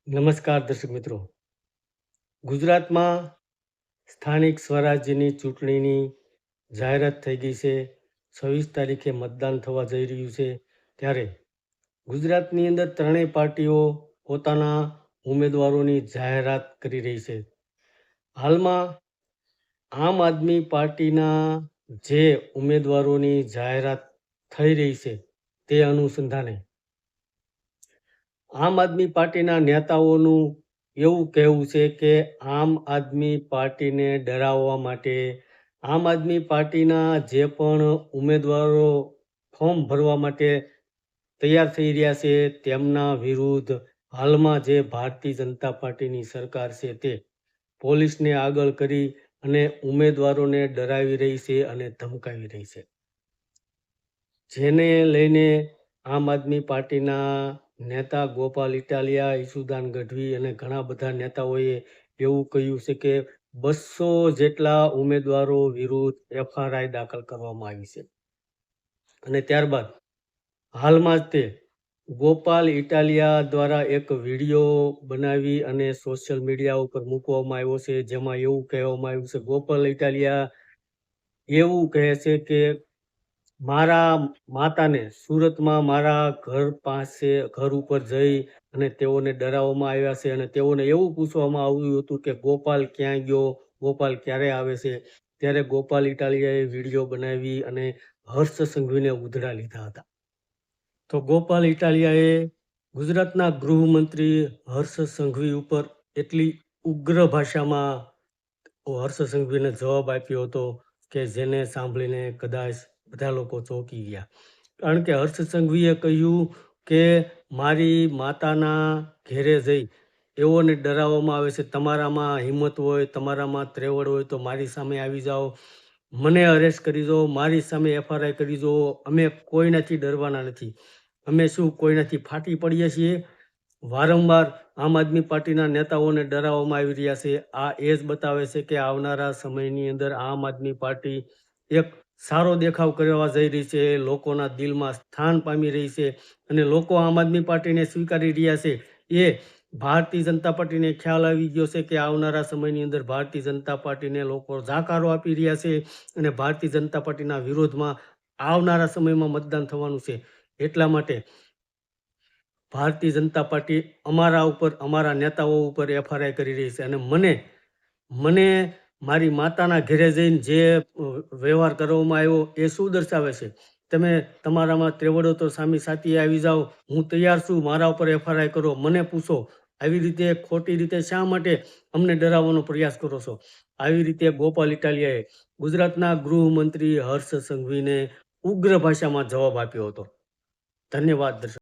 નમસ્કાર દર્શક મિત્રો. ગુજરાતમાં સ્થાનિક સ્વરાજ્યની ચૂંટણીની જાહેરાત થઈ ગઈ છે. 26 તારીખે મતદાન થવા જઈ રહ્યું છે. ત્યારે ગુજરાતની અંદર ત્રણેય પાર્ટીઓ પોતાના ઉમેદવારોની જાહેરાત કરી રહી છે. હાલમાં આમ આદમી પાર્ટીના જે ઉમેદવારોની જાહેરાત થઈ રહી છે તે અનુસંધાને આમ આદમી પાર્ટીના નેતાઓનું એવું કહેવું છે કે આમ આદમી પાર્ટીને ડરાવવા માટે આમ આદમી પાર્ટીના જે પણ ઉમેદવારો ફોર્મ ભરવા માટે તૈયાર થઈ રહ્યા છે તેમના વિરુદ્ધ હાલમાં જે ભારતીય જનતા પાર્ટીની સરકાર છે તે પોલીસને આગળ કરી અને ઉમેદવારોને ડરાવી રહી છે અને ધમકાવી રહી છે. જેને લઈને આમ આદમી પાર્ટીના નેતા ગોપાલ ઇટાલિયા, ઈસુદાન ગઢવી અને ઘણા બધા નેતાઓએ એવું કહ્યું છે કે 200 જેટલા ઉમેદવારો વિરુદ્ધ એફઆરઆઈ દાખલ કરવામાં આવી છે. અને ત્યારબાદ હાલમાં જ તે ગોપાલ ઇટાલિયા દ્વારા એક વિડીયો બનાવી અને સોશિયલ મીડિયા ઉપર મૂકવામાં આવ્યો છે, જેમાં એવું કહેવામાં આવ્યું છે, ગોપાલ ઇટાલિયા એવું કહે છે કે મારા માતાને સુરતમાં મારા ઘર ઉપર જઈ અને તેઓને ડરાવવામાં આવ્યા છે અને તેઓને એવું પૂછવામાં આવ્યું હતું કે ગોપાલ ક્યાં ગયો, ગોપાલ ક્યારે આવે છે. ત્યારે ગોપાલ ઇટાલિયાએ વિડીયો બનાવી અને હર્ષ સંઘવીને ઉધડા લીધા હતા. તો ગોપાલ ઇટાલિયાએ ગુજરાતના ગૃહમંત્રી હર્ષ સંઘવી ઉપર એટલી ઉગ્ર ભાષામાં હર્ષ સંઘવીને જવાબ આપ્યો હતો કે જેને સાંભળીને કદાચ બધા લોકો ચોંકી ગયા. કારણ કે હર્ષ સંઘવીએ કહ્યું કે મારી માતાના ઘેરે જઈ એઓને ડરાવવામાં આવે છે, તમારામાં હિંમત હોય, તમારામાં ત્રેવડ હોય તો મારી સામે આવી જાઓ, મને અરેસ્ટ કરી દો, મારી સામે એફઆરઆઈ કરી દો, અમે કોઈનાથી ડરવાના નથી, અમે શું કોઈનાથી ફાટી પડીએ છીએ. વારંવાર આમ આદમી પાર્ટીના નેતાઓને ડરાવવામાં આવી રહ્યા છે. આ એ જ બતાવે છે કે આવનારા સમયની અંદર આમ આદમી પાર્ટી એક સારો દેખાવ કરવા જઈ રહી છે, લોકોના દિલમાં સ્થાન પામી રહી છે અને લોકો આમ આદમી પાર્ટીને સ્વીકારી રહ્યા છે. એ ભારતીય જનતા પાર્ટીને ખ્યાલ આવી ગયો છે કે આવનારા સમયની અંદર ભારતીય જનતા પાર્ટીને લોકો જાકારો આપી રહ્યા છે અને ભારતીય જનતા પાર્ટીના વિરોધમાં આવનારા સમયમાં મતદાન થવાનું છે. એટલા માટે ભારતીય જનતા પાર્ટી અમારા ઉપર, અમારા નેતાઓ ઉપર એફઆરઆઈ કરી રહી છે અને મને મારી માતાના ઘરે જઈને જે વ્યવહાર કરવામાં આવ્યો એ શું દર્શાવે છે? તમે તમારામાં ત્રેવડો તો સામી સાથી આવી જાઓ, હું તૈયાર છું, મારા ઉપર એફઆરઆઈ કરો, મને પૂછો. આવી રીતે ખોટી રીતે શા માટે અમને ડરાવવાનો પ્રયાસ કરો છો? આવી રીતે ગોપાલ ઇટાલિયાએ ગુજરાતના ગૃહમંત્રી હર્ષ સંઘવીને ઉગ્ર ભાષામાં જવાબ આપ્યો હતો. ધન્યવાદ દર્શક.